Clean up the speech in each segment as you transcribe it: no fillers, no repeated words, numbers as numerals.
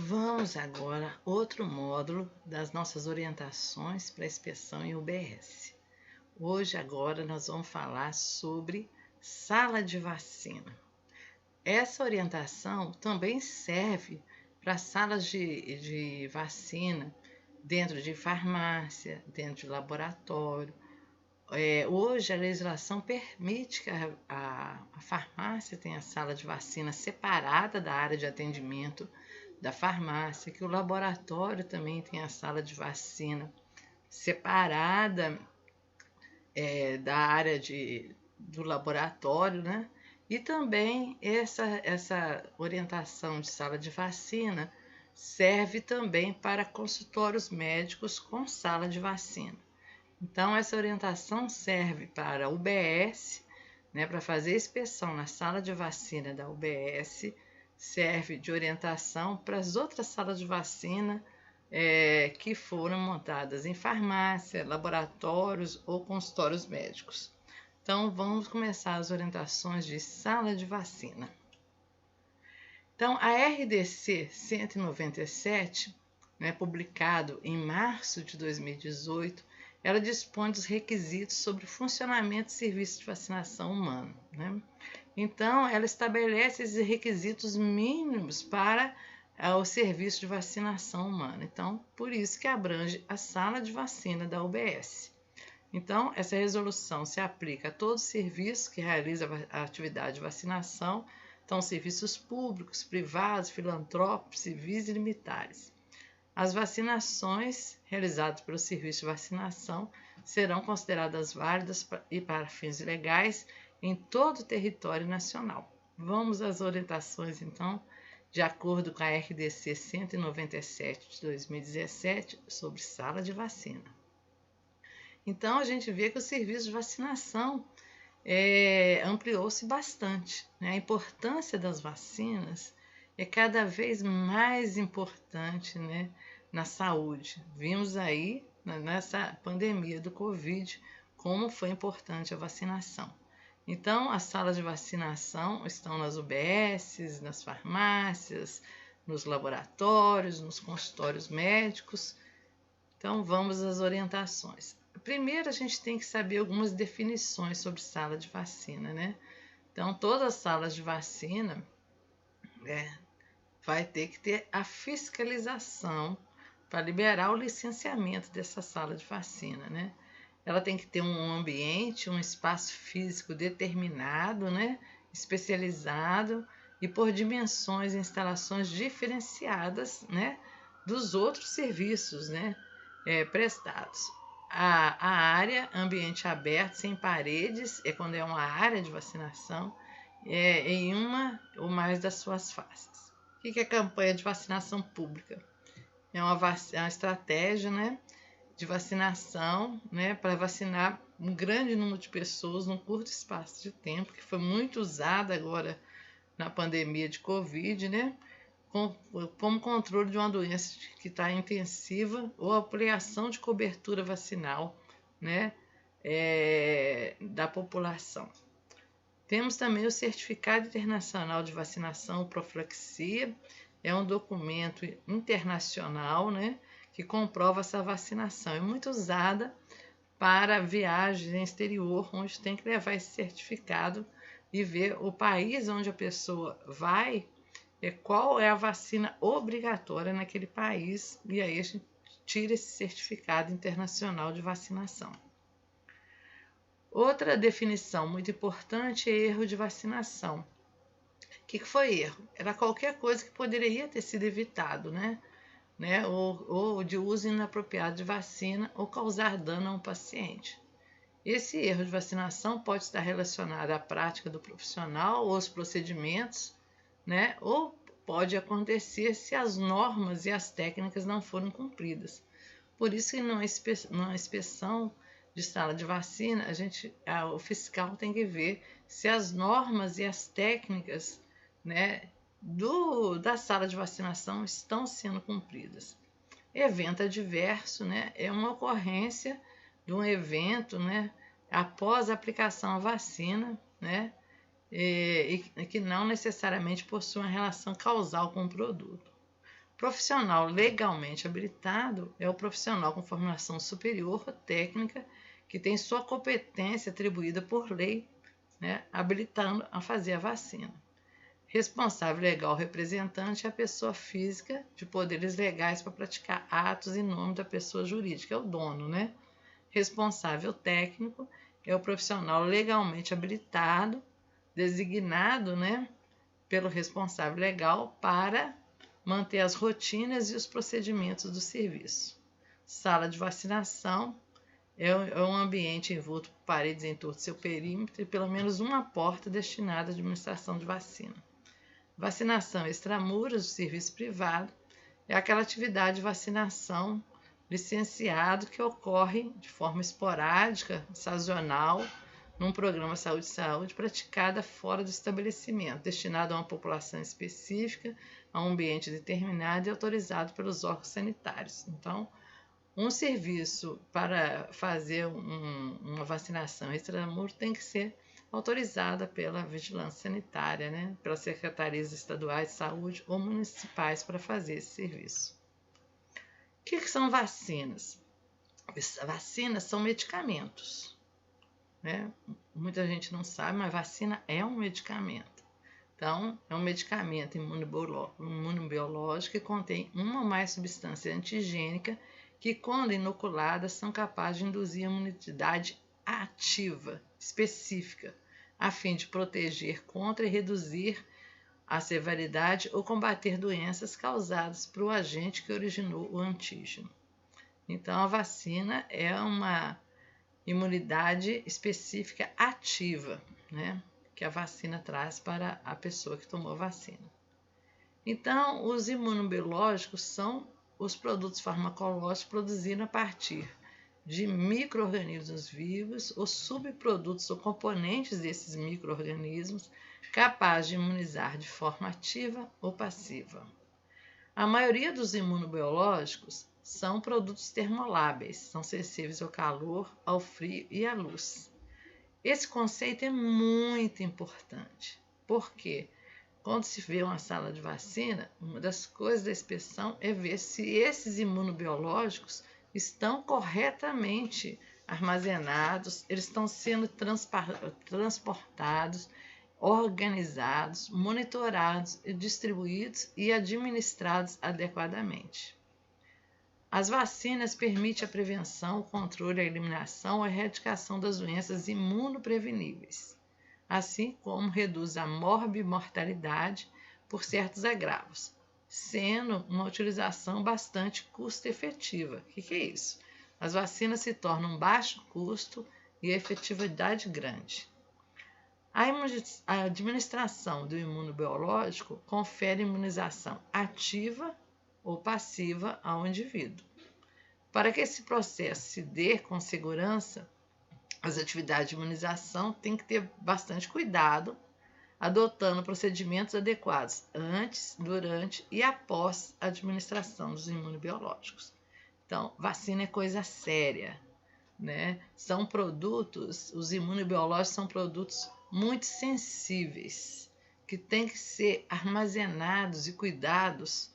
Vamos agora outro módulo das nossas orientações para inspeção em UBS. Agora nós vamos falar sobre sala de vacina. Essa orientação também serve para salas de vacina dentro de farmácia, dentro de laboratório. Hoje a legislação permite que a farmácia tenha a sala de vacina separada da área de atendimento da farmácia, que o laboratório também tem a sala de vacina separada da área do laboratório, né? E também essa orientação de sala de vacina serve também para consultórios médicos com sala de vacina. Então, essa orientação serve para a UBS, né, para fazer inspeção na sala de vacina da UBS, serve de orientação para as outras salas de vacina que foram montadas em farmácia, laboratórios ou consultórios médicos. Então, vamos começar as orientações de sala de vacina. Então, a RDC 197, né, publicado em março de 2018, ela dispõe dos requisitos sobre o funcionamento do serviço de vacinação humano, né? Então, ela estabelece esses requisitos mínimos para o serviço de vacinação humana. Então, por isso que abrange a sala de vacina da UBS. Então, essa resolução se aplica a todo serviço que realiza a atividade de vacinação, então serviços públicos, privados, filantrópicos, civis e militares. As vacinações realizadas pelo serviço de vacinação serão consideradas válidas e para fins legais em todo o território nacional. Vamos às orientações, então, de acordo com a RDC 197 de 2017 sobre sala de vacina. Então, a gente vê que o serviço de vacinação ampliou-se bastante, né? A importância das vacinas é cada vez mais importante, né, na saúde. Vimos aí, nessa pandemia do Covid, como foi importante a vacinação. Então, as salas de vacinação estão nas UBSs, nas farmácias, nos laboratórios, nos consultórios médicos. Então, vamos às orientações. Primeiro, a gente tem que saber algumas definições sobre sala de vacina, né? Então, todas as salas de vacina vai ter que ter a fiscalização para liberar o licenciamento dessa sala de vacina, né? Ela tem que ter um ambiente, um espaço físico determinado, né? Especializado e por dimensões e instalações diferenciadas, né? Dos outros serviços, né? Prestados. A área, ambiente aberto, sem paredes, é quando é uma área de vacinação, em uma ou mais das suas faces. O que é a campanha de vacinação pública? É uma estratégia, né, de vacinação, né, para vacinar um grande número de pessoas num curto espaço de tempo, que foi muito usada agora na pandemia de Covid, né, como controle de uma doença que está intensiva ou ampliação de cobertura vacinal, né, da população. Temos também o Certificado Internacional de Vacinação e Profilaxia, é um documento internacional, né, que comprova essa vacinação. É muito usada para viagens em exterior, onde tem que levar esse certificado e ver o país onde a pessoa vai, qual é a vacina obrigatória naquele país, e aí a gente tira esse certificado internacional de vacinação. Outra definição muito importante é erro de vacinação. O que foi erro? Era qualquer coisa que poderia ter sido evitado, né? Ou de uso inapropriado de vacina ou causar dano a um paciente. Esse erro de vacinação pode estar relacionado à prática do profissional ou aos procedimentos, né? Ou pode acontecer se as normas e as técnicas não foram cumpridas. Por isso que numa inspeção de sala de vacina, o fiscal tem que ver se as normas e as técnicas, né, da sala de vacinação estão sendo cumpridas. Evento adverso, né, é uma ocorrência de um evento, né, após a aplicação da vacina, né, e que não necessariamente possui uma relação causal com o produto. Profissional legalmente habilitado é o profissional com formação superior ou técnica que tem sua competência atribuída por lei, né, habilitando a fazer a vacina. Responsável legal representante é a pessoa física de poderes legais para praticar atos em nome da pessoa jurídica, é o dono, né? Responsável técnico é o profissional legalmente habilitado, designado, né, pelo responsável legal para manter as rotinas e os procedimentos do serviço. Sala de vacinação é um ambiente envolto por paredes em todo seu perímetro e pelo menos uma porta destinada à administração de vacina. Vacinação extramuros do serviço privado é aquela atividade de vacinação licenciado que ocorre de forma esporádica, sazonal, num programa saúde-saúde praticada fora do estabelecimento, destinado a uma população específica, a um ambiente determinado e autorizado pelos órgãos sanitários. Então, um serviço para fazer uma vacinação extramuro tem que ser autorizada pela vigilância sanitária, né? Pelas secretarias estaduais de saúde ou municipais para fazer esse serviço. O que são vacinas? Vacinas são medicamentos, né? Muita gente não sabe, mas vacina é um medicamento. Então, é um medicamento imunobiológico que contém uma ou mais substância antigênica que, quando inoculadas, são capazes de induzir a imunidade ativa, específica, a fim de proteger contra e reduzir a severidade ou combater doenças causadas por o agente que originou o antígeno. Então, a vacina é uma imunidade específica ativa, né, que a vacina traz para a pessoa que tomou a vacina. Então, os imunobiológicos são os produtos farmacológicos produzidos a partir de micro-organismos vivos ou subprodutos ou componentes desses micro-organismos capazes de imunizar de forma ativa ou passiva. A maioria dos imunobiológicos são produtos termoláveis, são sensíveis ao calor, ao frio e à luz. Esse conceito é muito importante, porque quando se vê uma sala de vacina, uma das coisas da inspeção é ver se esses imunobiológicos estão corretamente armazenados, eles estão sendo transportados, organizados, monitorados, distribuídos e administrados adequadamente. As vacinas permitem a prevenção, o controle, a eliminação ou a erradicação das doenças imunopreveníveis, assim como reduz a morbimortalidade por certos agravos, sendo uma utilização bastante custo-efetiva. O que é isso? As vacinas se tornam baixo custo e efetividade grande. A administração do imunobiológico confere imunização ativa ou passiva ao indivíduo. Para que esse processo se dê com segurança, as atividades de imunização têm que ter bastante cuidado, adotando procedimentos adequados antes, durante e após a administração dos imunobiológicos. Então, vacina é coisa séria, né? São produtos, os imunobiológicos são produtos muito sensíveis, que têm que ser armazenados e cuidados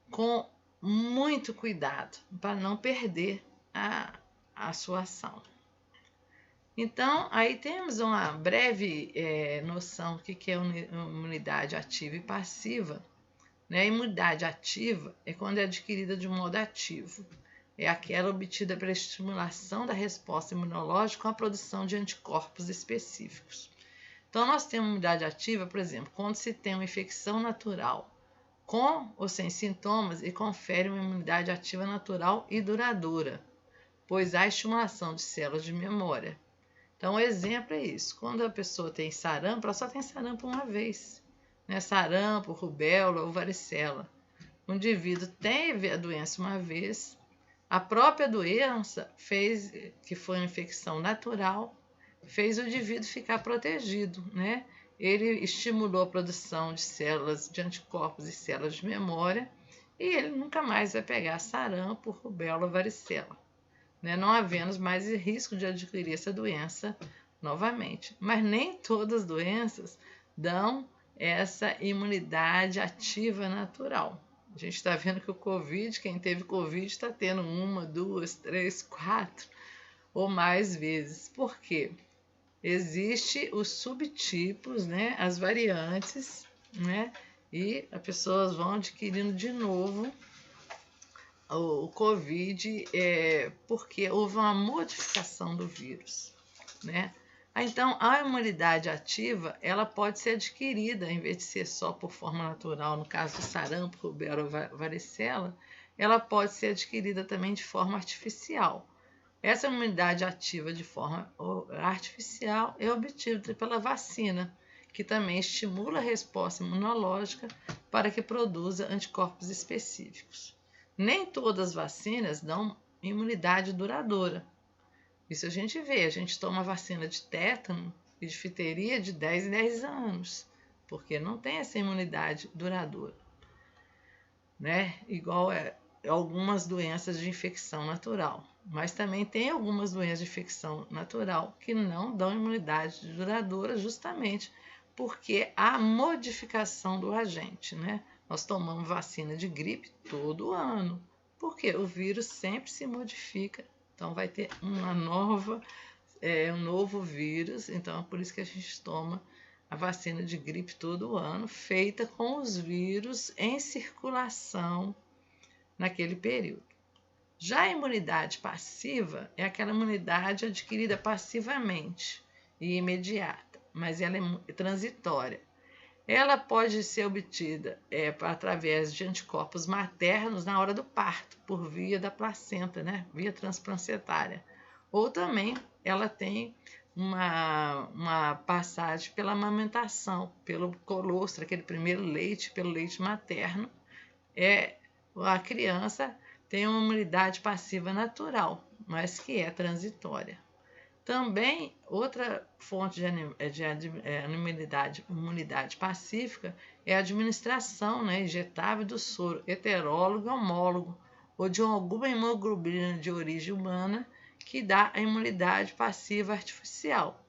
com muito cuidado, para não perder a sua ação. Então, aí temos uma breve noção do que é imunidade ativa e passiva. Né? A imunidade ativa é quando é adquirida de modo ativo. É aquela obtida pela estimulação da resposta imunológica com a produção de anticorpos específicos. Então, nós temos imunidade ativa, por exemplo, quando se tem uma infecção natural, com ou sem sintomas, e confere uma imunidade ativa natural e duradoura, pois há estimulação de células de memória. Então, o exemplo é isso. Quando a pessoa tem sarampo, ela só tem sarampo uma vez. Né? Sarampo, rubéola ou varicela. O indivíduo teve a doença uma vez, a própria doença fez, que foi uma infecção natural, fez o indivíduo ficar protegido, né? Ele estimulou a produção de células de anticorpos e células de memória e ele nunca mais vai pegar sarampo, rubéola, varicela, né? Não havendo mais risco de adquirir essa doença novamente. Mas nem todas as doenças dão essa imunidade ativa natural. A gente está vendo que o Covid, quem teve Covid está tendo 1, 2, 3, 4 ou mais vezes. Por quê? Existem os subtipos, né? As variantes, né? E as pessoas vão adquirindo de novo o Covid porque houve uma modificação do vírus, né? Então, a imunidade ativa, ela pode ser adquirida, em vez de ser só por forma natural, no caso do sarampo, rubéola ou varicela, ela pode ser adquirida também de forma artificial. Essa imunidade ativa de forma artificial é obtida pela vacina, que também estimula a resposta imunológica para que produza anticorpos específicos. Nem todas as vacinas dão imunidade duradoura. Isso a gente vê, a gente toma vacina de tétano e de difteria de 10 em 10 anos, porque não tem essa imunidade duradoura, né? Igual algumas doenças de infecção natural. Mas também tem algumas doenças de infecção natural que não dão imunidade duradoura justamente porque há modificação do agente, né? Nós tomamos vacina de gripe todo ano, porque o vírus sempre se modifica. Então vai ter um novo vírus, então é por isso que a gente toma a vacina de gripe todo ano, feita com os vírus em circulação naquele período. Já a imunidade passiva é aquela imunidade adquirida passivamente e imediata, mas ela é transitória. Ela pode ser obtida através de anticorpos maternos na hora do parto, por via da placenta, né? Via transplacentária. Ou também ela tem uma passagem pela amamentação, pelo colostro, aquele primeiro leite, pelo leite materno. A criança tem uma imunidade passiva natural, mas que é transitória. Também, outra fonte de imunidade pacífica é a administração, né, injetável do soro heterólogo e homólogo, ou de alguma hemoglobina de origem humana, que dá a imunidade passiva artificial,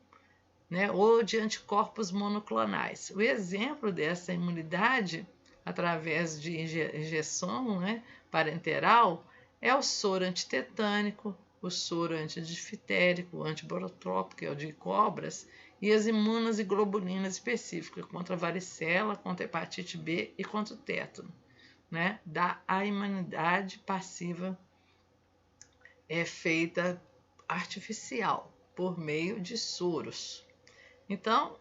né, ou de anticorpos monoclonais. O exemplo dessa imunidade, através de injeção, né, parenteral, é o soro antitetânico, o soro antidifterico, o antiborotrópico, que é o de cobras, e as imunas e globulinas específicas contra a varicela, contra a hepatite B e contra o tétano, né? Dá a imunidade passiva feita artificial, por meio de soros. Então,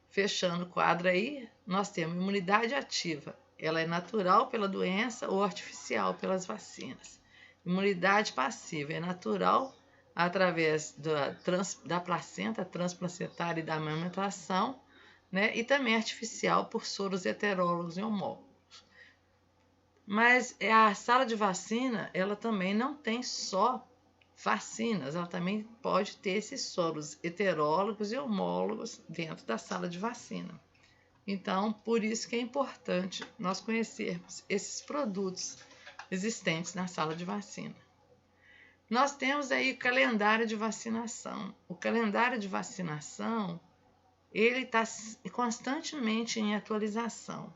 fechando o quadro aí, nós temos imunidade ativa. Ela é natural pela doença ou artificial pelas vacinas. Imunidade passiva é natural através da placenta transplacentária e da amamentação, né? E também artificial por soros heterólogos e homólogos. Mas a sala de vacina, ela também não tem só vacinas, ela também pode ter esses soros heterólogos e homólogos dentro da sala de vacina. Então, por isso que é importante nós conhecermos esses produtos existentes na sala de vacina. Nós temos aí o calendário de vacinação. O calendário de vacinação, ele está constantemente em atualização.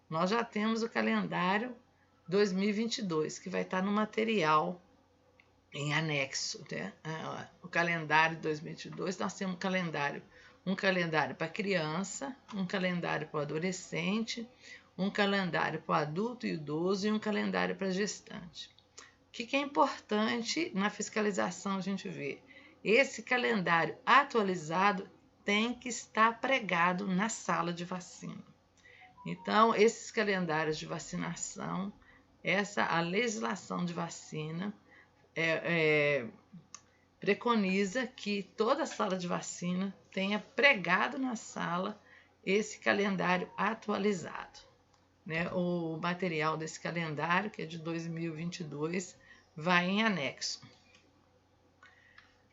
Nós já temos o calendário 2022, que vai estar no material em anexo, né? O calendário 2022, nós temos um calendário para criança, um calendário para adolescente, um calendário para adulto e idoso e um calendário para gestante. O que é importante na fiscalização a gente ver? Esse calendário atualizado tem que estar pregado na sala de vacina. Então, esses calendários de vacinação, a legislação de vacina preconiza que toda a sala de vacina tenha pregado na sala esse calendário atualizado, né? O material desse calendário, que é de 2022, vai em anexo.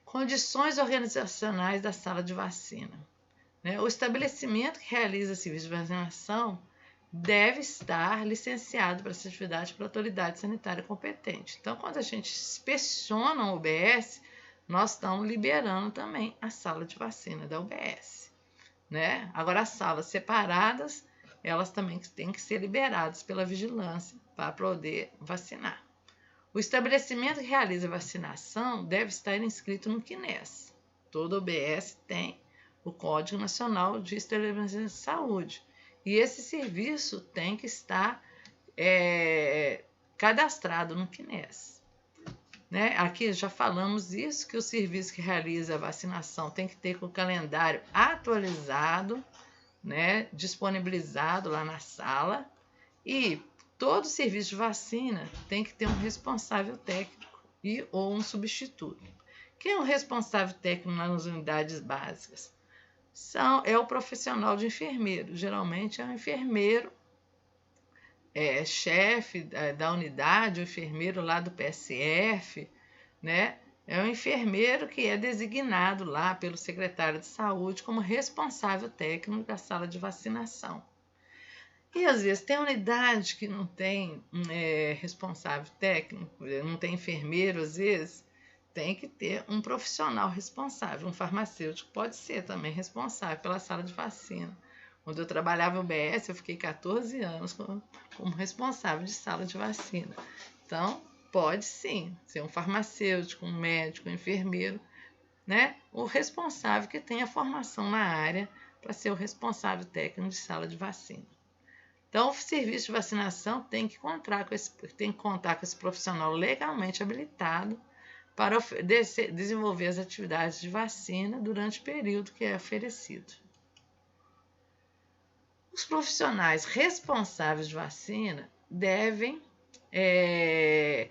Condições organizacionais da sala de vacina, né? O estabelecimento que realiza serviço de vacinação deve estar licenciado para essa atividade pela autoridade sanitária competente. Então, quando a gente inspeciona o UBS, nós estamos liberando também a sala de vacina da UBS, né? Agora, as salas separadas elas também têm que ser liberadas pela vigilância para poder vacinar. O estabelecimento que realiza a vacinação deve estar inscrito no CNES. Todo OBS tem o Código Nacional de Estabelecimento de Saúde. E esse serviço tem que estar cadastrado no CNES. Né? Aqui já falamos isso, que o serviço que realiza a vacinação tem que ter com o calendário atualizado, né? Disponibilizado lá na sala. E todo serviço de vacina tem que ter um responsável técnico ou um substituto. Quem é o responsável técnico nas unidades básicas? É o profissional de enfermeiro. Geralmente é o enfermeiro, chefe da unidade, o enfermeiro lá do PSF, né? É o enfermeiro que é designado lá pelo secretário de saúde como responsável técnico da sala de vacinação. E às vezes tem unidade que não tem responsável técnico, não tem enfermeiro, às vezes tem que ter um profissional responsável, um farmacêutico pode ser também responsável pela sala de vacina. Quando eu trabalhava no UBS, eu fiquei 14 anos como responsável de sala de vacina. Então, pode sim ser um farmacêutico, um médico, um enfermeiro, né? O responsável que tem a formação na área para ser o responsável técnico de sala de vacina. Então, o serviço de vacinação tem que contar com esse profissional legalmente habilitado para desenvolver as atividades de vacina durante o período que é oferecido. Os profissionais responsáveis de vacina devem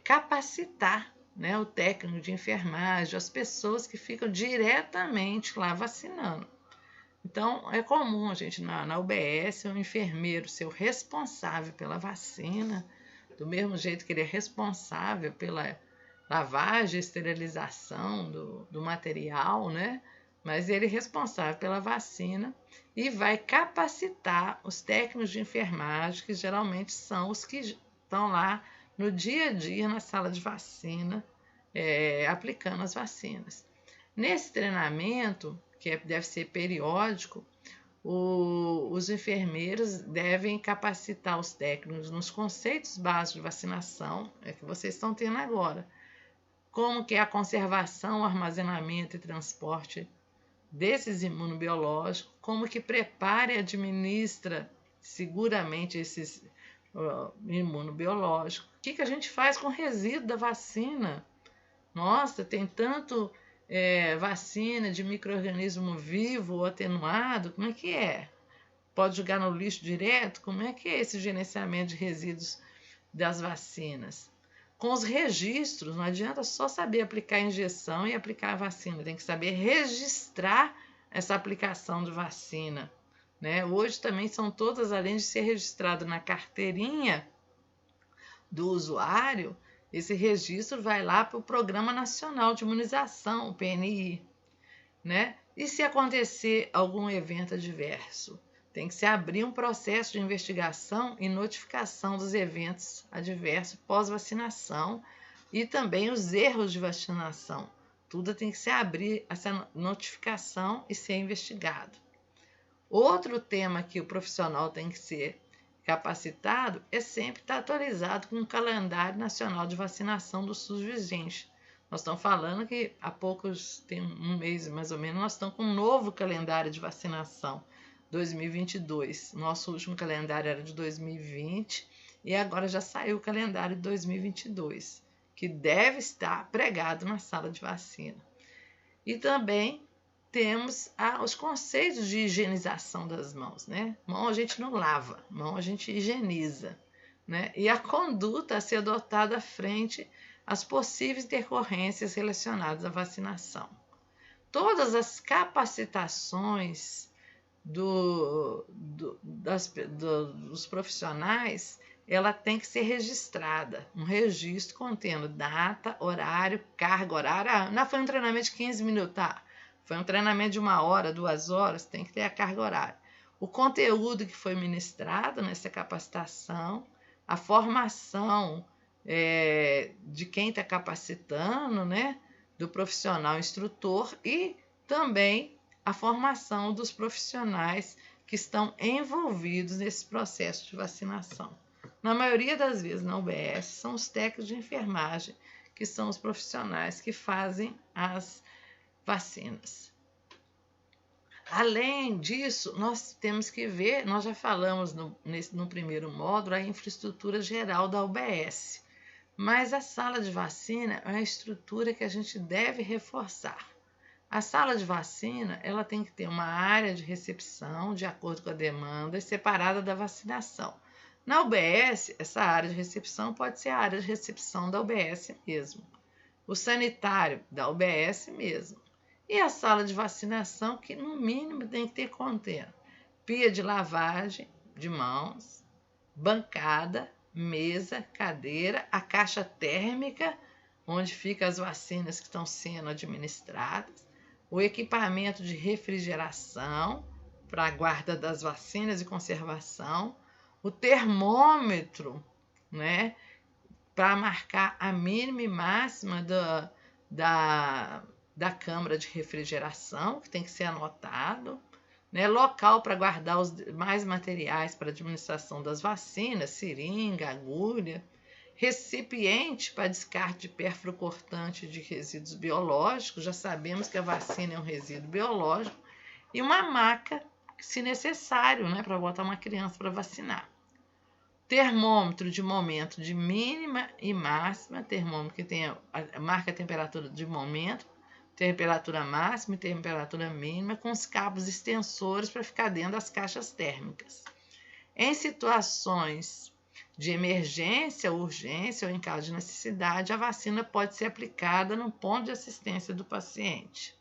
capacitar, né, o técnico de enfermagem, as pessoas que ficam diretamente lá vacinando. Então, é comum a gente na UBS, o enfermeiro ser o responsável pela vacina, do mesmo jeito que ele é responsável pela lavagem e esterilização do material, né? Mas ele é responsável pela vacina e vai capacitar os técnicos de enfermagem, que geralmente são os que estão lá no dia a dia na sala de vacina, aplicando as vacinas. Nesse treinamento, que deve ser periódico, os enfermeiros devem capacitar os técnicos nos conceitos básicos de vacinação, que vocês estão tendo agora, como que é a conservação, armazenamento e transporte desses imunobiológicos, como que prepara e administra seguramente esses imunobiológicos, o que a gente faz com o resíduo da vacina. Nossa, tem tanto vacina de micro-organismo vivo ou atenuado, como é que é? Pode jogar no lixo direto? Como é que é esse gerenciamento de resíduos das vacinas? Com os registros, não adianta só saber aplicar a injeção e aplicar a vacina, tem que saber registrar essa aplicação de vacina. Né? Hoje também são todas, além de ser registrado na carteirinha do usuário, esse registro vai lá para o Programa Nacional de Imunização, o PNI. Né? E se acontecer algum evento adverso? Tem que se abrir um processo de investigação e notificação dos eventos adversos pós-vacinação e também os erros de vacinação. Tudo tem que se abrir essa notificação e ser investigado. Outro tema que o profissional tem que ser capacitado é sempre estar atualizado com o calendário nacional de vacinação do SUS vigente. Nós estamos falando que há poucos, tem um mês mais ou menos, nós estamos com um novo calendário de vacinação, 2022. Nosso último calendário era de 2020 e agora já saiu o calendário de 2022, que deve estar pregado na sala de vacina. E também temos os conceitos de higienização das mãos, né? Mão a gente não lava, mão a gente higieniza, né? E a conduta a ser adotada frente às possíveis intercorrências relacionadas à vacinação. Todas as capacitações dos profissionais, ela tem que ser registrada, um registro contendo data, horário, carga horária. Não foi um treinamento de 15 minutos, tá? Foi um treinamento de 1 hora, 2 horas, tem que ter a carga horária. O conteúdo que foi ministrado nessa capacitação, a formação de quem está capacitando, né? Do profissional instrutor e também a formação dos profissionais que que estão envolvidos nesse processo de vacinação. Na maioria das vezes, na UBS, são os técnicos de enfermagem, que são os profissionais que fazem as vacinas. Além disso, nós temos que ver, nós já falamos no primeiro módulo, a infraestrutura geral da UBS, mas a sala de vacina é uma estrutura que a gente deve reforçar. A sala de vacina, ela tem que ter uma área de recepção, de acordo com a demanda, separada da vacinação. Na UBS, essa área de recepção pode ser a área de recepção da UBS mesmo. O sanitário da UBS mesmo. E a sala de vacinação, que no mínimo tem que ter contendo pia de lavagem de mãos, bancada, mesa, cadeira, a caixa térmica, onde ficam as vacinas que estão sendo administradas, o equipamento de refrigeração para a guarda das vacinas e conservação, o termômetro, né, para marcar a mínima e máxima da câmara de refrigeração, que tem que ser anotado, né, local para guardar os mais materiais para administração das vacinas, seringa, agulha, recipiente para descarte de pérfuro cortante de resíduos biológicos, já sabemos que a vacina é um resíduo biológico, e uma maca, se necessário, né, para botar uma criança para vacinar. Termômetro de momento de mínima e máxima, termômetro que tem marca a temperatura de momento, temperatura máxima e temperatura mínima, com os cabos extensores para ficar dentro das caixas térmicas. Em situações de emergência, urgência ou em caso de necessidade, a vacina pode ser aplicada no ponto de assistência do paciente.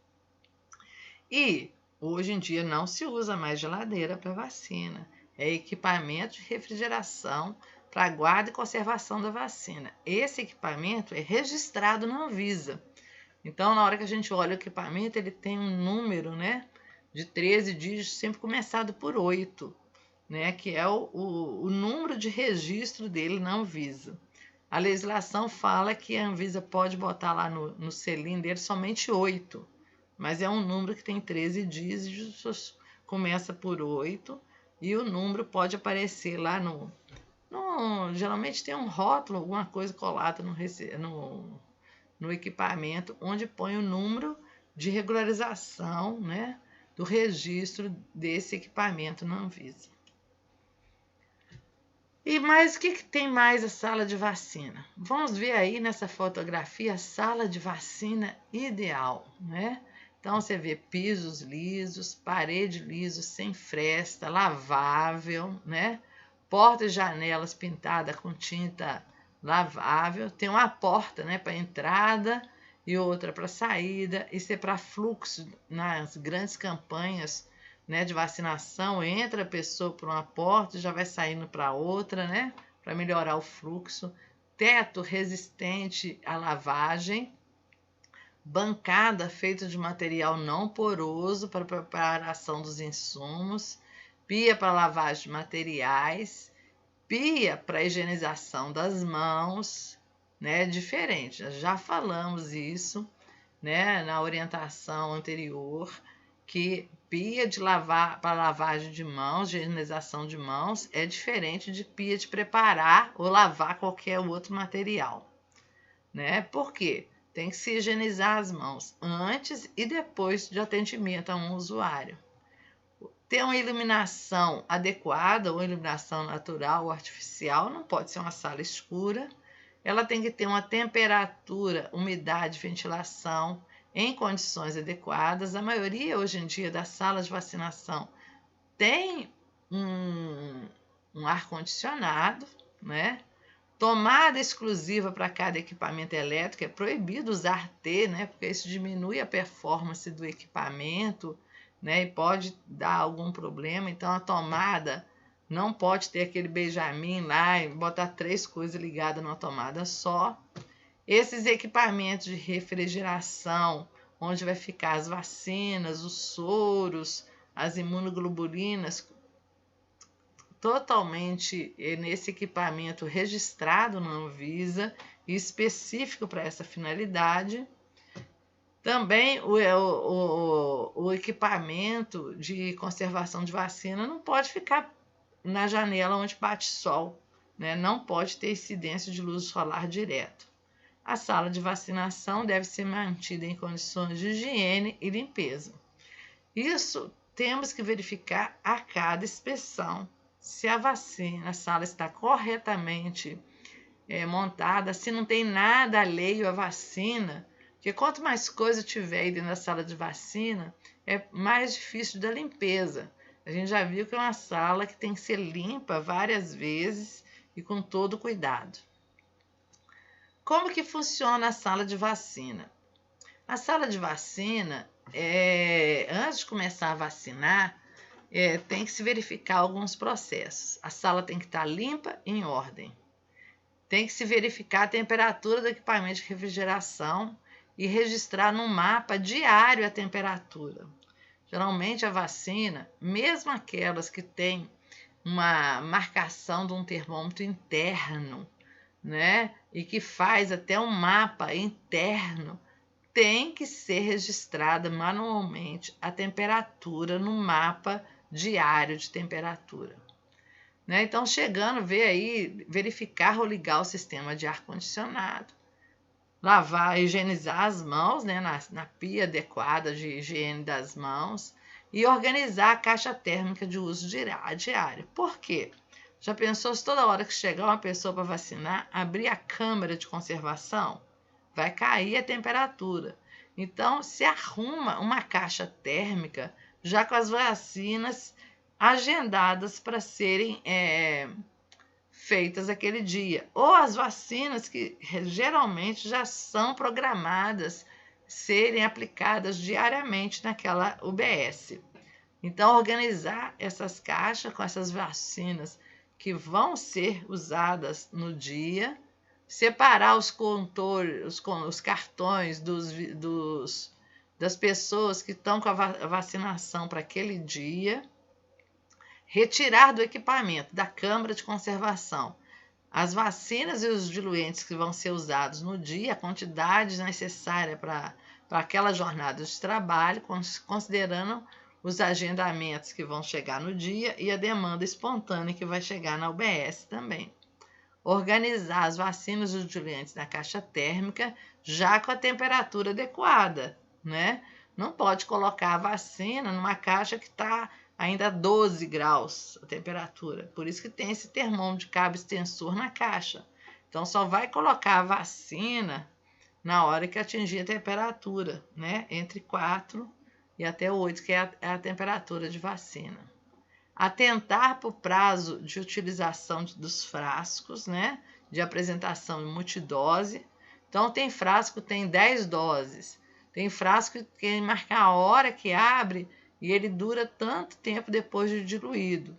E hoje em dia não se usa mais geladeira para vacina, é equipamento de refrigeração para guarda e conservação da vacina. Esse equipamento é registrado na Anvisa. Então, na hora que a gente olha o equipamento, ele tem um número, né, de 13 dígitos, sempre começado por 8, né, que é o número de registro dele na Anvisa. A legislação fala que a Anvisa pode botar lá no selinho dele somente 8, mas é um número que tem 13 dígitos, começa por 8, e o número pode aparecer lá geralmente tem um rótulo, alguma coisa colada no equipamento, onde põe o número de regularização, né, do registro desse equipamento na Anvisa. E mais, o que tem mais a sala de vacina? Vamos ver aí nessa fotografia a sala de vacina ideal, né? Então, você vê pisos lisos, parede liso sem fresta, lavável, né? Portas e janelas pintadas com tinta lavável. Tem uma porta, né, para entrada e outra para saída. Isso é para fluxo nas grandes campanhas, né, de vacinação. Entra a pessoa por uma porta e já vai saindo para outra, né, para melhorar o fluxo. Teto resistente à lavagem. Bancada feita de material não poroso para preparação dos insumos, pia para lavagem de materiais, pia para higienização das mãos, né? Diferente, já falamos isso, né, na orientação anterior, que pia para lavagem de mãos, higienização de mãos, é diferente de pia de preparar ou lavar qualquer outro material, né? Por quê? Tem que se higienizar as mãos antes e depois de atendimento a um usuário. Ter uma iluminação adequada, ou iluminação natural ou artificial, não pode ser uma sala escura. Ela tem que ter uma temperatura, umidade, ventilação em condições adequadas. A maioria, hoje em dia, das salas de vacinação tem um ar-condicionado, né? Tomada exclusiva para cada equipamento elétrico, é proibido usar T, né? Porque isso diminui a performance do equipamento, né? E pode dar algum problema. Então, a tomada não pode ter aquele Benjamin lá e botar 3 coisas ligadas numa tomada só. Esses equipamentos de refrigeração, onde vai ficar as vacinas, os soros, as imunoglobulinas, totalmente nesse equipamento registrado na Anvisa e específico para essa finalidade. Também o equipamento de conservação de vacina não pode ficar na janela onde bate sol, né? Não pode ter incidência de luz solar direto. A sala de vacinação deve ser mantida em condições de higiene e limpeza. Isso temos que verificar a cada inspeção se a sala está corretamente montada, se não tem nada alheio à vacina, porque quanto mais coisa tiver dentro da sala de vacina, é mais difícil da limpeza. A gente já viu que é uma sala que tem que ser limpa várias vezes e com todo cuidado. Como que funciona a sala de vacina? A sala de vacina, antes de começar a vacinar, tem que se verificar alguns processos. A sala tem que estar limpa e em ordem. Tem que se verificar a temperatura do equipamento de refrigeração e registrar no mapa diário a temperatura. Geralmente a vacina, mesmo aquelas que têm uma marcação de um termômetro interno, né, e que faz até um mapa interno, tem que ser registrada manualmente a temperatura no mapa diário de temperatura. Né? Então, chegando, verificar ou ligar o sistema de ar-condicionado, lavar, higienizar as mãos, né, na pia adequada de higiene das mãos e organizar a caixa térmica de uso diário. Por quê? Já pensou se toda hora que chegar uma pessoa para vacinar, abrir a câmara de conservação? Vai cair a temperatura. Então, se arruma uma caixa térmica já com as vacinas agendadas para serem feitas aquele dia. Ou as vacinas que geralmente já são programadas serem aplicadas diariamente naquela UBS. Então, organizar essas caixas com essas vacinas que vão ser usadas no dia, separar os cartões das pessoas que estão com a vacinação para aquele dia, retirar do equipamento, da câmara de conservação, as vacinas e os diluentes que vão ser usados no dia, a quantidade necessária para aquela jornada de trabalho, considerando os agendamentos que vão chegar no dia e a demanda espontânea que vai chegar na UBS também. Organizar as vacinas e os diluentes na caixa térmica já com a temperatura adequada, né? Não pode colocar a vacina numa caixa que está ainda a 12 graus a temperatura. Por isso que tem esse termômetro de cabo extensor na caixa. Então, só vai colocar a vacina na hora que atingir a temperatura, né? Entre 4 e até 8, que é a temperatura de vacina. Atentar para o prazo de utilização dos frascos, né? De apresentação em multidose. Então, tem frasco que tem 10 doses. Tem frasco que marca a hora que abre e ele dura tanto tempo depois de diluído.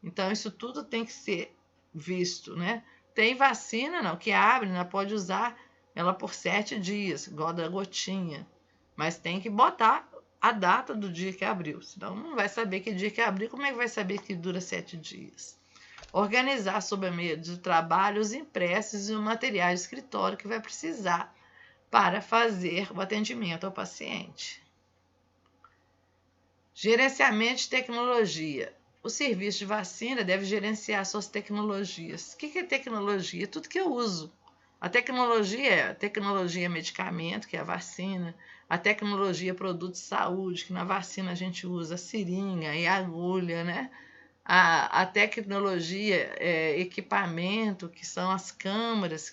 Então, isso tudo tem que ser visto, né? Tem vacina, não, que abre, não pode usar ela por 7 dias, igual da gotinha. Mas tem que botar a data do dia que abriu. Senão não vai saber que dia que abriu, como é que vai saber que dura 7 dias? Organizar sob a meia de trabalho os impressos e o material de escritório que vai precisar para fazer o atendimento ao paciente. Gerenciamento de tecnologia. O serviço de vacina deve gerenciar suas tecnologias. O que é tecnologia? Tudo que eu uso. A tecnologia medicamento, que é a vacina, a tecnologia produto de saúde, que na vacina a gente usa a seringa e a agulha, né? A tecnologia equipamento, que são as câmaras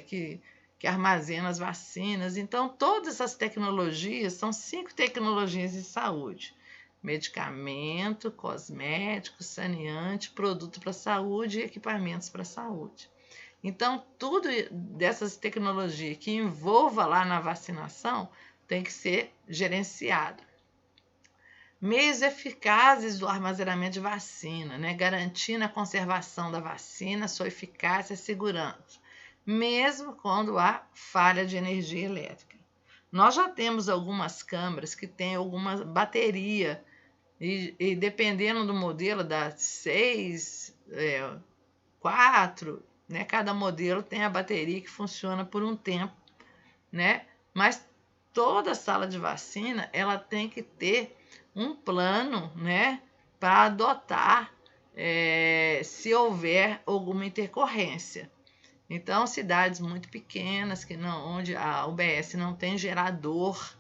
que armazenam as vacinas. Então, todas essas tecnologias são 5 tecnologias de saúde: medicamento, cosmético, saneante, produto para saúde e equipamentos para saúde. Então, tudo dessas tecnologias que envolva lá na vacinação tem que ser gerenciado. Meios eficazes do armazenamento de vacina, né? Garantindo a conservação da vacina, sua eficácia e segurança, mesmo quando há falha de energia elétrica. Nós já temos algumas câmaras que têm alguma bateria e dependendo do modelo, da 6, 4, né? Cada modelo tem a bateria que funciona por um tempo, né? Mas toda sala de vacina ela tem que ter um plano, né, para adotar se houver alguma intercorrência. Então, cidades muito pequenas, onde a UBS não tem gerador,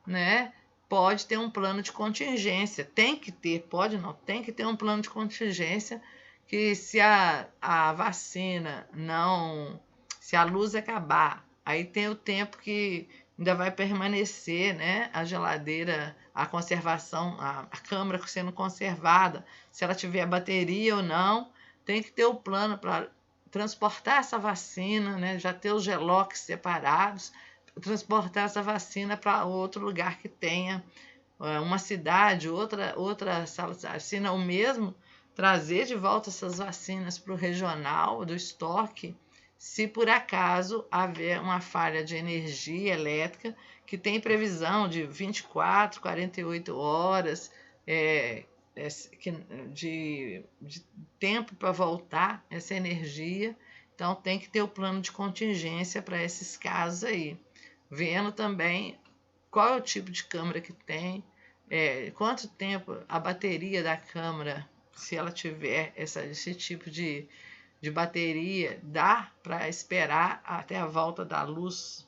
né, pode ter um plano de contingência. Tem que ter, pode não, tem que ter um plano de contingência que se a vacina não, se a luz acabar, aí tem o tempo que ainda vai permanecer, né, a geladeira, a conservação, a câmara sendo conservada, se ela tiver bateria ou não, tem que ter o plano para transportar essa vacina, né, já ter os gelox separados, transportar essa vacina para outro lugar que tenha uma cidade, outra sala de vacina, ou mesmo trazer de volta essas vacinas para o regional do estoque, se por acaso haver uma falha de energia elétrica, que tem previsão de 24, 48 horas de tempo para voltar essa energia. Então, tem que ter o plano de contingência para esses casos aí. Vendo também qual é o tipo de câmera que tem, quanto tempo a bateria da câmera, se ela tiver esse tipo de bateria, dá para esperar até a volta da luz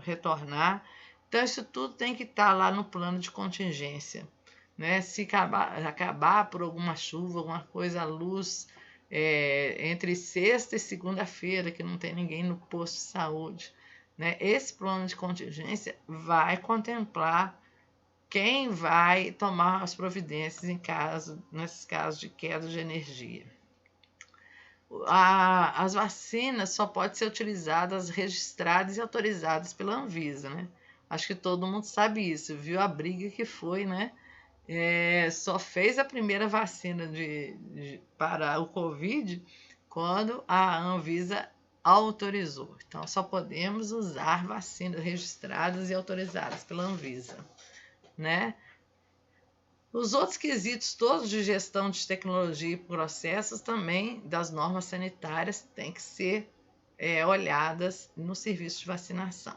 retornar. Então, isso tudo tem que estar lá no plano de contingência, né? Se acabar por alguma chuva, alguma coisa, a luz entre sexta e segunda-feira, que não tem ninguém no posto de saúde, né? Esse plano de contingência vai contemplar quem vai tomar as providências nesses casos de queda de energia. As vacinas só podem ser utilizadas, registradas e autorizadas pela Anvisa, né? Acho que todo mundo sabe isso, viu a briga que foi, né? Só fez a primeira vacina para o Covid quando a Anvisa autorizou. Então, só podemos usar vacinas registradas e autorizadas pela Anvisa, né? Os outros quesitos todos de gestão de tecnologia e processos também das normas sanitárias têm que ser olhadas no serviço de vacinação.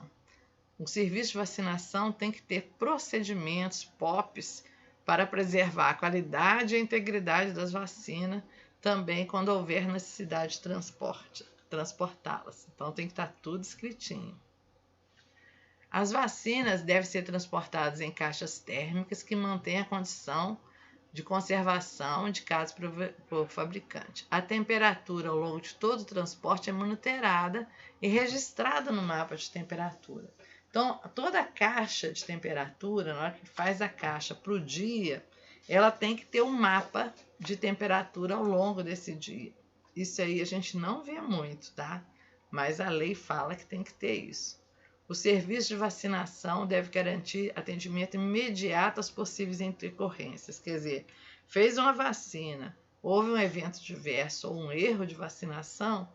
O serviço de vacinação tem que ter procedimentos, POPs, para preservar a qualidade e a integridade das vacinas, também quando houver necessidade de transportá-las. Então tem que estar tudo escritinho. As vacinas devem ser transportadas em caixas térmicas que mantêm a condição de conservação indicadas por fabricante. A temperatura ao longo de todo o transporte é monitorada e registrada no mapa de temperatura. Então, toda a caixa de temperatura, na hora que faz a caixa para o dia, ela tem que ter um mapa de temperatura ao longo desse dia. Isso aí a gente não vê muito, tá? Mas a lei fala que tem que ter isso. O serviço de vacinação deve garantir atendimento imediato às possíveis intercorrências. Quer dizer, fez uma vacina, houve um evento diverso ou um erro de vacinação,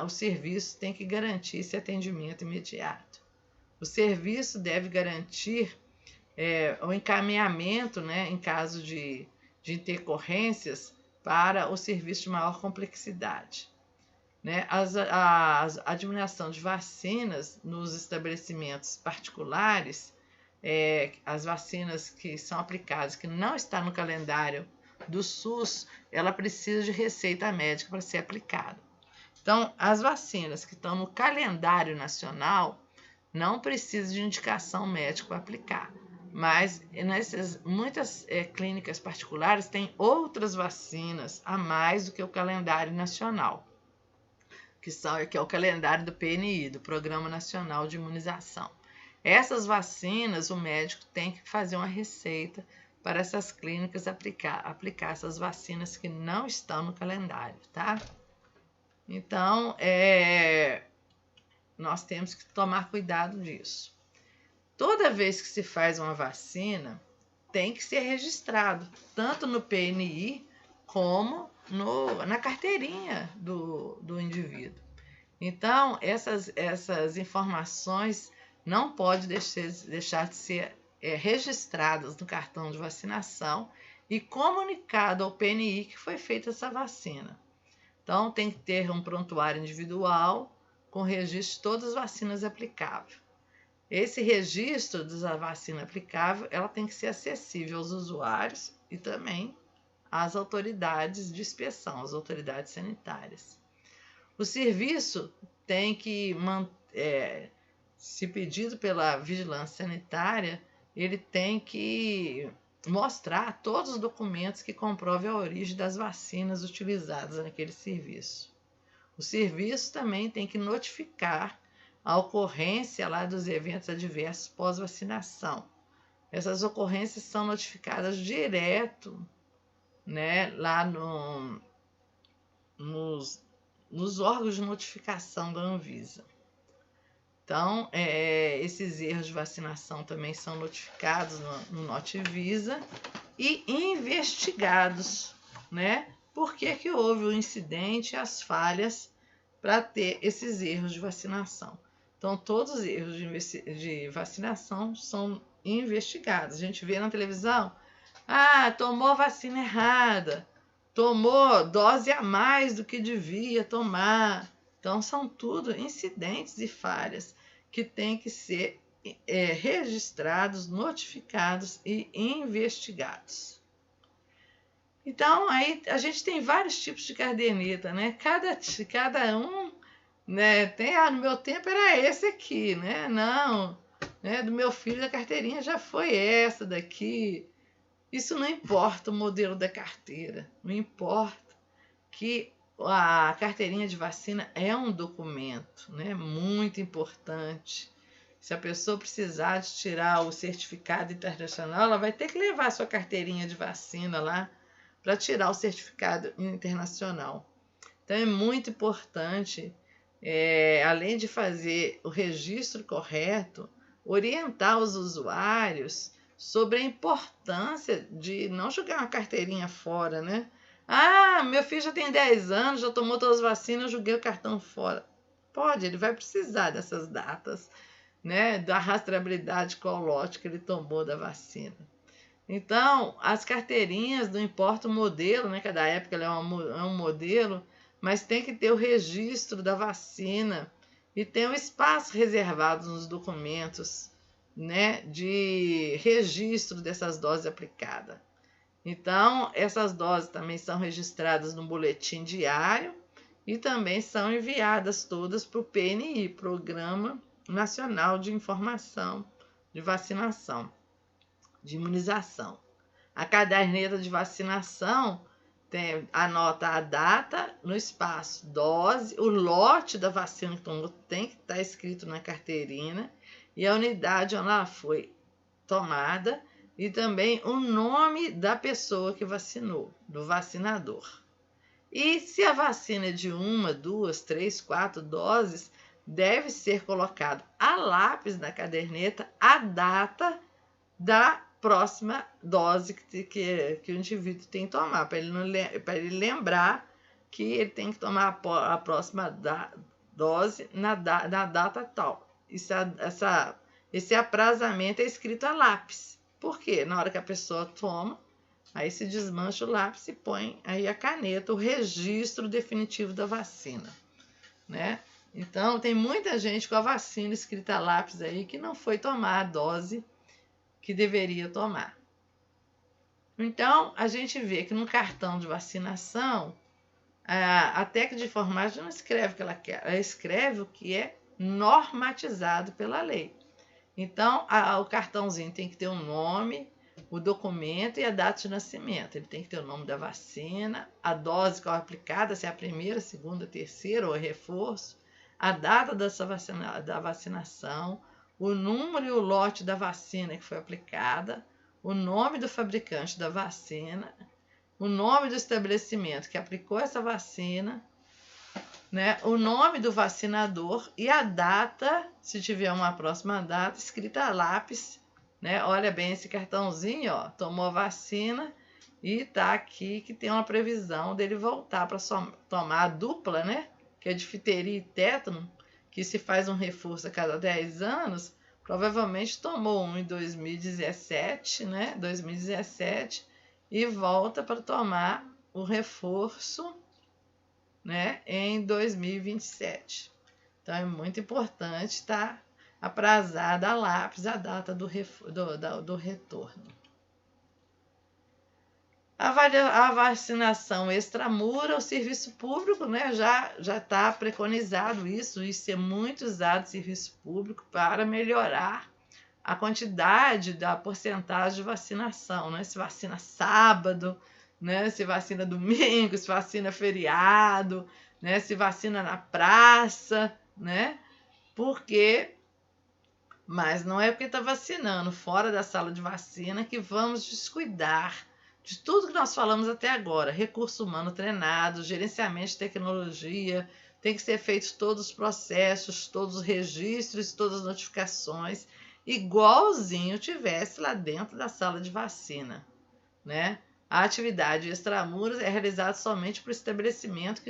o serviço tem que garantir esse atendimento imediato. O serviço deve garantir o encaminhamento, né, em caso de intercorrências, para o serviço de maior complexidade. Né? A administração de vacinas nos estabelecimentos particulares, as vacinas que são aplicadas, que não está no calendário do SUS, ela precisa de receita médica para ser aplicada. Então, as vacinas que estão no calendário nacional não precisam de indicação médica para aplicar. Mas muitas clínicas particulares têm outras vacinas a mais do que o calendário nacional, que é o calendário do PNI, do Programa Nacional de Imunização. Essas vacinas, o médico tem que fazer uma receita para essas clínicas aplicar essas vacinas que não estão no calendário, tá? Então, nós temos que tomar cuidado disso. Toda vez que se faz uma vacina, tem que ser registrado, tanto no PNI como na carteirinha do indivíduo. Então, essas informações não podem deixar de ser registradas no cartão de vacinação e comunicado ao PNI que foi feita essa vacina. Então, tem que ter um prontuário individual com registro de todas as vacinas aplicáveis. esse registro da vacina aplicável, ela tem que ser acessível aos usuários e também às autoridades de inspeção, às autoridades sanitárias. O serviço tem que, se pedido pela vigilância sanitária, ele tem que mostrar todos os documentos que comprovem a origem das vacinas utilizadas naquele serviço. O serviço também tem que notificar a ocorrência lá dos eventos adversos pós-vacinação. Essas ocorrências são notificadas direto, né, lá nos órgãos de notificação da Anvisa. Então, esses erros de vacinação também são notificados no Notivisa e investigados, né? Por que houve o incidente e as falhas para ter esses erros de vacinação. Então, todos os erros de vacinação são investigados. A gente vê na televisão, tomou vacina errada, tomou dose a mais do que devia tomar. Então, são tudo incidentes e falhas que têm que ser registrados, notificados e investigados. Então, aí a gente tem vários tipos de caderneta, né? Cada um, né? No meu tempo era esse aqui, né? Não, né? Do meu filho a carteirinha já foi essa daqui. Isso não importa o modelo da carteira, não importa que a carteirinha de vacina é um documento, né? Muito importante. Se a pessoa precisar de tirar o certificado internacional, ela vai ter que levar a sua carteirinha de vacina lá para tirar o certificado internacional. Então, é muito importante, além de fazer o registro correto, orientar os usuários sobre a importância de não jogar uma carteirinha fora, né? Meu filho já tem 10 anos, já tomou todas as vacinas, eu joguei o cartão fora. Pode, ele vai precisar dessas datas, né? Da rastreabilidade qual lote que ele tomou da vacina. Então, as carteirinhas, não importa o modelo, né? Cada época ela é um modelo, mas tem que ter o registro da vacina e tem um espaço reservado nos documentos, né? De registro dessas doses aplicadas. Então, essas doses também são registradas no boletim diário e também são enviadas todas para o PNI, Programa Nacional de Informação de Vacinação, de Imunização. A caderneta de vacinação anota a data no espaço, dose, o lote da vacina que tomou tem que estar escrito na carteirinha e a unidade onde ela foi tomada e também o nome da pessoa que vacinou, do vacinador. E se a vacina é de 1, 2, 3, 4 doses, deve ser colocado a lápis na caderneta a data da próxima dose que o indivíduo tem que tomar, para ele lembrar que ele tem que tomar a próxima dose na data tal. Esse aprazamento é escrito a lápis. Por quê? Na hora que a pessoa toma, aí se desmancha o lápis e põe aí a caneta, o registro definitivo da vacina, né? Então, tem muita gente com a vacina escrita a lápis aí que não foi tomar a dose que deveria tomar. Então, a gente vê que no cartão de vacinação, a técnica de enfermagem não escreve o que ela quer, ela escreve o que é normatizado pela lei. Então, o cartãozinho tem que ter o nome, o documento e a data de nascimento. Ele tem que ter o nome da vacina, a dose que é aplicada, se é a primeira, segunda, terceira ou reforço, a data da vacinação, o número e o lote da vacina que foi aplicada, o nome do fabricante da vacina, o nome do estabelecimento que aplicou essa vacina, né, o nome do vacinador e a data, se tiver uma próxima data, escrita a lápis, né? Olha bem esse cartãozinho, ó, tomou a vacina e tá aqui que tem uma previsão dele voltar para tomar a dupla, né? Que é de difteria e tétano, que se faz um reforço a cada 10 anos, provavelmente tomou um em 2017, né? 2017 e volta para tomar o reforço, né, em 2027. Então, é muito importante estar aprazada a lápis a data do retorno. A vacinação extramura, o serviço público, né, já está preconizado isso é muito usado no serviço público para melhorar a quantidade da porcentagem de vacinação, né? Se vacina sábado, né? Se vacina domingo, se vacina feriado, né? Se vacina na praça, né? Mas não é porque está vacinando fora da sala de vacina que vamos descuidar de tudo que nós falamos até agora. Recurso humano treinado, gerenciamento de tecnologia, tem que ser feitos todos os processos, todos os registros, todas as notificações, igualzinho tivesse lá dentro da sala de vacina, né? A atividade extramuros é realizada somente por estabelecimento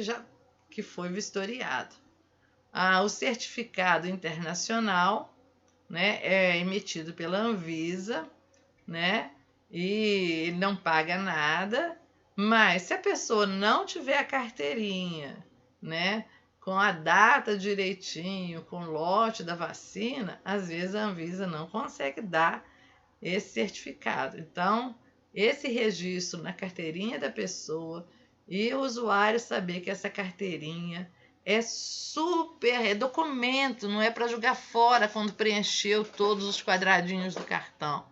que foi vistoriado. O certificado internacional, né, é emitido pela Anvisa, né? E ele não paga nada, mas se a pessoa não tiver a carteirinha, né, com a data direitinho, com o lote da vacina, às vezes a Anvisa não consegue dar esse certificado. Então, esse registro na carteirinha da pessoa e o usuário saber que essa carteirinha é documento, não é para jogar fora quando preencheu todos os quadradinhos do cartão.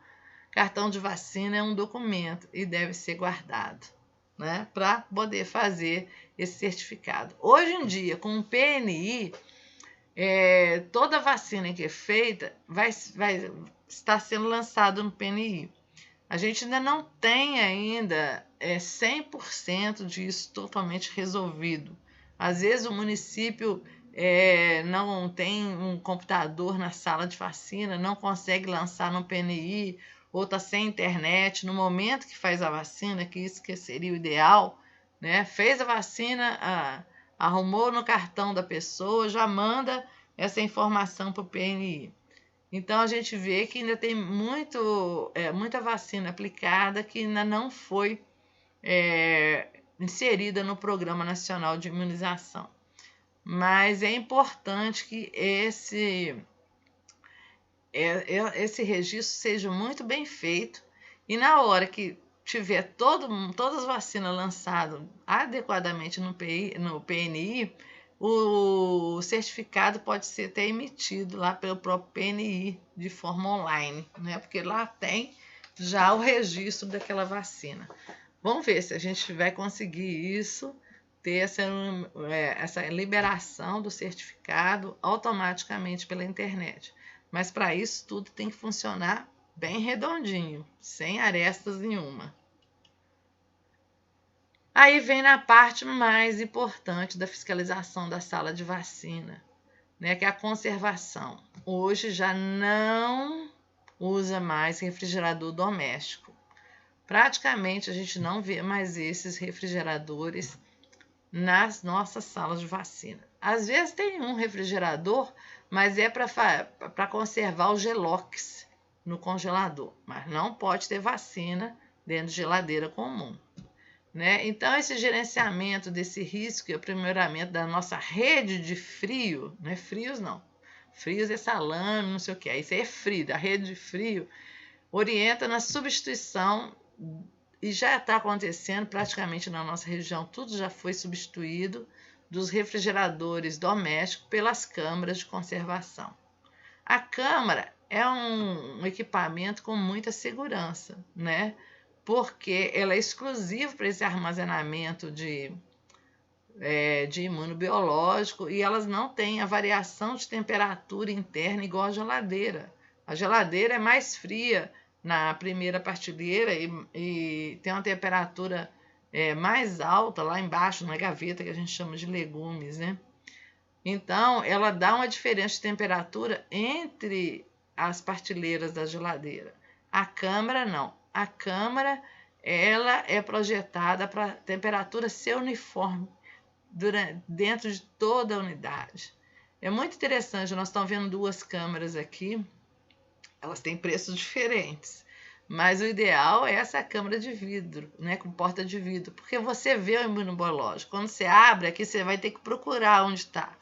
Cartão de vacina é um documento e deve ser guardado, né, para poder fazer esse certificado. Hoje em dia, com o PNI, toda vacina que é feita vai estar sendo lançada no PNI. A gente ainda não tem 100% disso totalmente resolvido. Às vezes o município não tem um computador na sala de vacina, não consegue lançar no PNI, ou está sem internet no momento que faz a vacina, que isso que seria o ideal, né? Fez a vacina, arrumou no cartão da pessoa, já manda essa informação para o PNI. Então, a gente vê que ainda tem muita vacina aplicada que ainda não foi inserida no Programa Nacional de Imunização. Mas é importante que esse registro seja muito bem feito e na hora que tiver todas as vacinas lançadas adequadamente no PNI, o certificado pode ser até emitido lá pelo próprio PNI de forma online, né? Porque lá tem já o registro daquela vacina. Vamos ver se a gente vai conseguir isso, ter essa liberação do certificado automaticamente pela internet. Mas para isso tudo tem que funcionar bem redondinho, sem arestas nenhuma. Aí vem na parte mais importante da fiscalização da sala de vacina, né, que é a conservação. Hoje já não usa mais refrigerador doméstico. Praticamente a gente não vê mais esses refrigeradores nas nossas salas de vacina. Às vezes tem um refrigerador, mas é para conservar o gelox no congelador, mas não pode ter vacina dentro de geladeira comum, né? Então, esse gerenciamento desse risco e aprimoramento da nossa rede de frio, não é frios não, frios é salame, não sei o que, isso aí é frio, a rede de frio orienta na substituição, e já está acontecendo praticamente na nossa região, tudo já foi substituído, dos refrigeradores domésticos pelas câmaras de conservação. A câmara é um equipamento com muita segurança, né? Porque ela é exclusiva para esse armazenamento de imunobiológico e elas não têm a variação de temperatura interna igual a geladeira. A geladeira é mais fria na primeira partilheira e tem uma temperatura mais alta lá embaixo na gaveta, que a gente chama de legumes, né? Então, ela dá uma diferença de temperatura entre as partilheiras da geladeira. A câmara não. A câmara, ela é projetada para a temperatura ser uniforme dentro de toda a unidade. É muito interessante, nós estamos vendo duas câmaras aqui, elas têm preços diferentes, mas o ideal é essa câmara de vidro, né, com porta de vidro, porque você vê o imunobiológico. Quando você abre aqui, você vai ter que procurar onde está.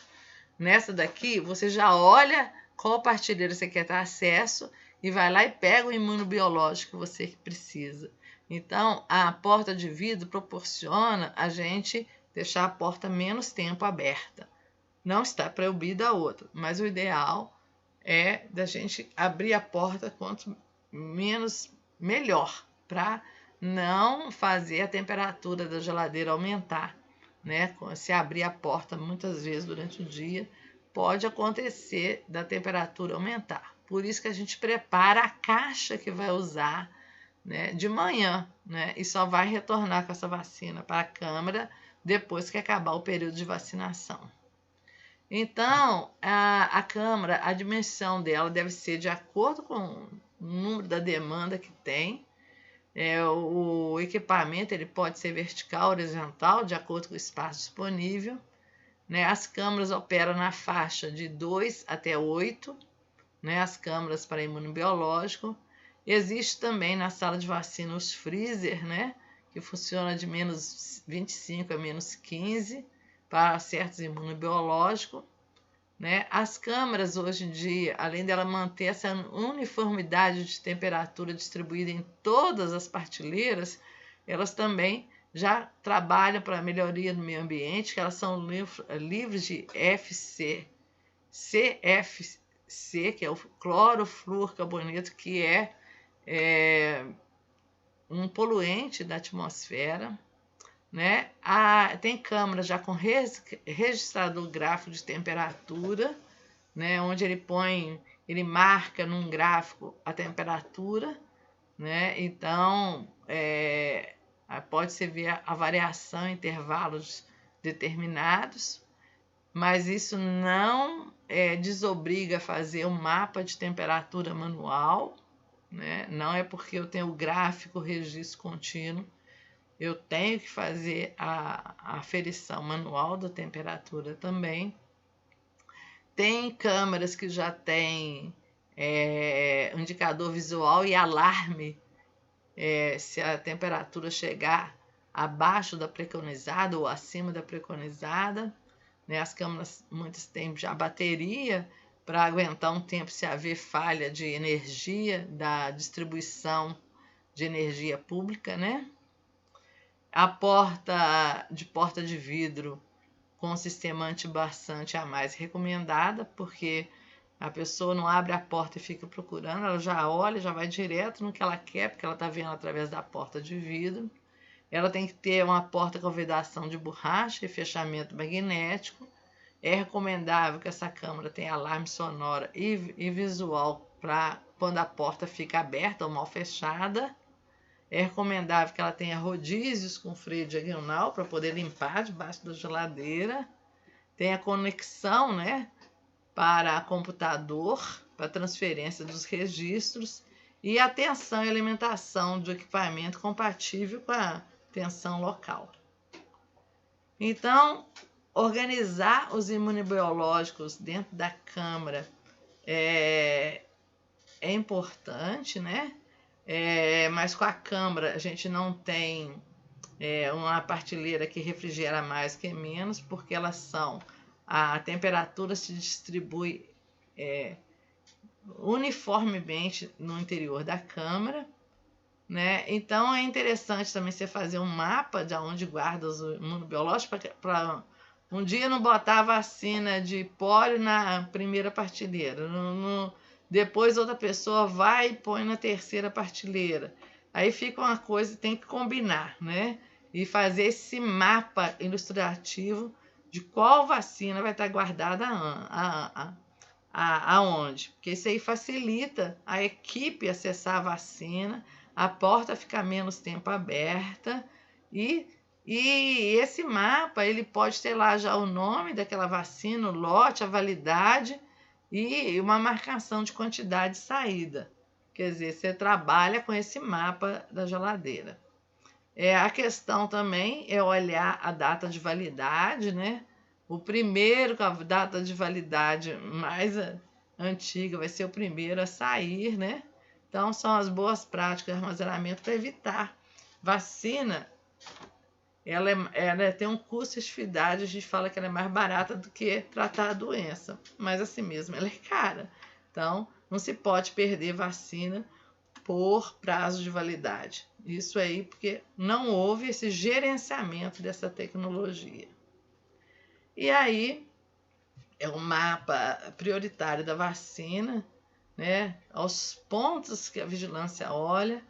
Nessa daqui, você já olha qual partilheira você quer ter acesso e vai lá e pega o imunobiológico que você precisa. Então, a porta de vidro proporciona a gente deixar a porta menos tempo aberta. Não está proibida a outra, mas o ideal é da gente abrir a porta quanto menos, melhor, para não fazer a temperatura da geladeira aumentar, né? Se abrir a porta muitas vezes durante o dia, pode acontecer da temperatura aumentar. Por isso que a gente prepara a caixa que vai usar, né, de manhã, né? E só vai retornar com essa vacina para a câmara depois que acabar o período de vacinação. Então, a câmara, a dimensão dela deve ser de acordo com o número da demanda que tem. O equipamento ele pode ser vertical, horizontal, de acordo com o espaço disponível. Né? As câmaras operam na faixa de 2 até 8, né? As câmaras para imunobiológico. Existe também na sala de vacina os freezer, né? Que funciona de menos 25 a menos 15 para certos imunobiológicos. Né? As câmaras hoje em dia, além dela manter essa uniformidade de temperatura distribuída em todas as partilheiras, elas também já trabalham para a melhoria do meio ambiente, que elas são livres de CFC, que é o clorofluorcarboneto, que é um poluente da atmosfera. Né? Tem câmera já com registrador gráfico de temperatura, né? Onde ele marca num gráfico a temperatura, né? Então pode-se ver a variação em intervalos determinados, mas isso não desobriga a fazer um mapa de temperatura manual, né? Não é porque eu tenho o gráfico registro contínuo eu tenho que fazer a aferição manual da temperatura também. Tem câmeras que já tem indicador visual e alarme se a temperatura chegar abaixo da preconizada ou acima da preconizada. Né? As câmeras muitas têm já bateria para aguentar um tempo se haver falha de energia da distribuição de energia pública, né? A porta de vidro com sistema antibaçante é a mais recomendada, porque a pessoa não abre a porta e fica procurando, ela já olha, já vai direto no que ela quer, porque ela está vendo através da porta de vidro. Ela tem que ter uma porta com vedação de borracha e fechamento magnético. É recomendável que essa câmara tenha alarme sonora e visual para quando a porta fica aberta ou mal fechada. É recomendável que ela tenha rodízios com freio diagonal para poder limpar debaixo da geladeira. Tenha conexão, né, para computador, para transferência dos registros. E atenção e alimentação do equipamento compatível com a tensão local. Então, organizar os imunobiológicos dentro da câmara é importante, né? Mas com a câmara a gente não tem uma partilheira que refrigera mais que menos, porque a temperatura se distribui uniformemente no interior da câmara, né? Então é interessante também você fazer um mapa de onde guarda os imunobiológicos para um dia não botar a vacina de pólio na primeira partilheira, depois outra pessoa vai e põe na terceira partilheira. Aí fica uma coisa, tem que combinar, né? E fazer esse mapa ilustrativo de qual vacina vai estar guardada aonde. Porque isso aí facilita a equipe acessar a vacina, a porta ficar menos tempo aberta e esse mapa ele pode ter lá já o nome daquela vacina, o lote, a validade e uma marcação de quantidade de saída. Quer dizer, você trabalha com esse mapa da geladeira. A questão também é olhar a data de validade, né? O primeiro com a data de validade mais antiga vai ser o primeiro a sair, né? Então, são as boas práticas de armazenamento para evitar. Vacina, ela tem um custo-efetividade, a gente fala que ela é mais barata do que tratar a doença, mas assim mesmo, ela é cara. Então, não se pode perder vacina por prazo de validade. Isso aí porque não houve esse gerenciamento dessa tecnologia. E aí, é o mapa prioritário da vacina, né? Aos pontos que a vigilância olha,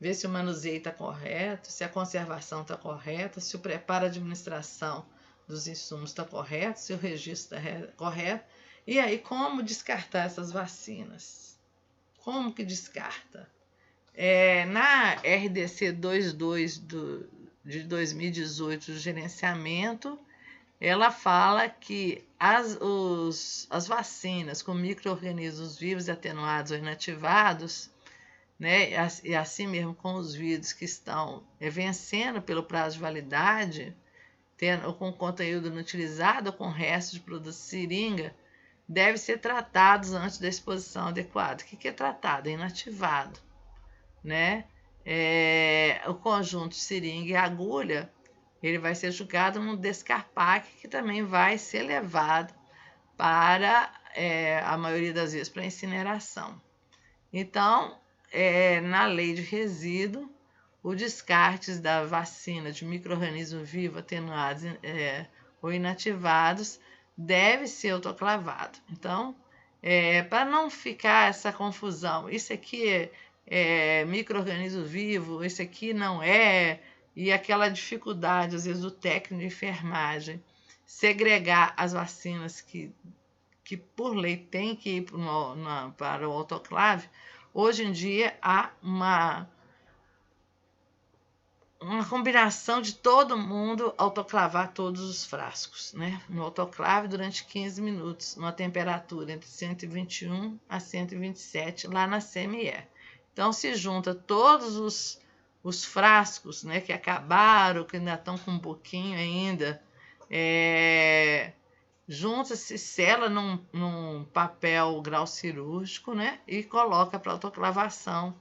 vê se o manuseio está correto, se a conservação está correta, se o preparo e administração dos insumos está correto, se o registro está correto. E aí, como descartar essas vacinas? Como que descarta? Na RDC 22 de 2018, do gerenciamento, ela fala que as vacinas com micro-organismos vivos, atenuados ou inativados, né, e assim mesmo com os vírus que estão vencendo pelo prazo de validade, ou com conteúdo inutilizado ou com restos de produto de seringa, devem ser tratados antes da exposição adequada. O que é tratado? É inativado, né? O conjunto seringa e agulha, ele vai ser jogado no descarpaque, que também vai ser levado para, a maioria das vezes, para incineração. Então, na lei de resíduo, o descarte da vacina de micro-organismos vivos atenuados ou inativados deve ser autoclavado. Então, para não ficar essa confusão, isso aqui é micro-organismo vivo, isso aqui não é, e aquela dificuldade, às vezes, do técnico de enfermagem segregar as vacinas que por lei tem que ir para o autoclave. Hoje em dia há uma combinação de todo mundo autoclavar todos os frascos, né? No autoclave durante 15 minutos, numa temperatura entre 121 a 127, lá na CME. Então, se junta todos os frascos, né, que acabaram, que ainda estão com um pouquinho ainda, junta-se, sela num papel grau cirúrgico, né, e coloca para autoclavação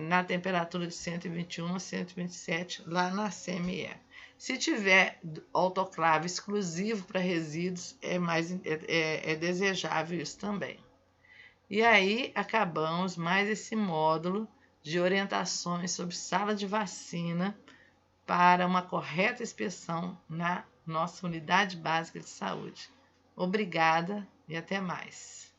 na temperatura de 121 a 127, lá na CME. Se tiver autoclave exclusivo para resíduos, é desejável isso também. E aí acabamos mais esse módulo de orientações sobre sala de vacina para uma correta inspeção na nossa unidade básica de saúde. Obrigada e até mais.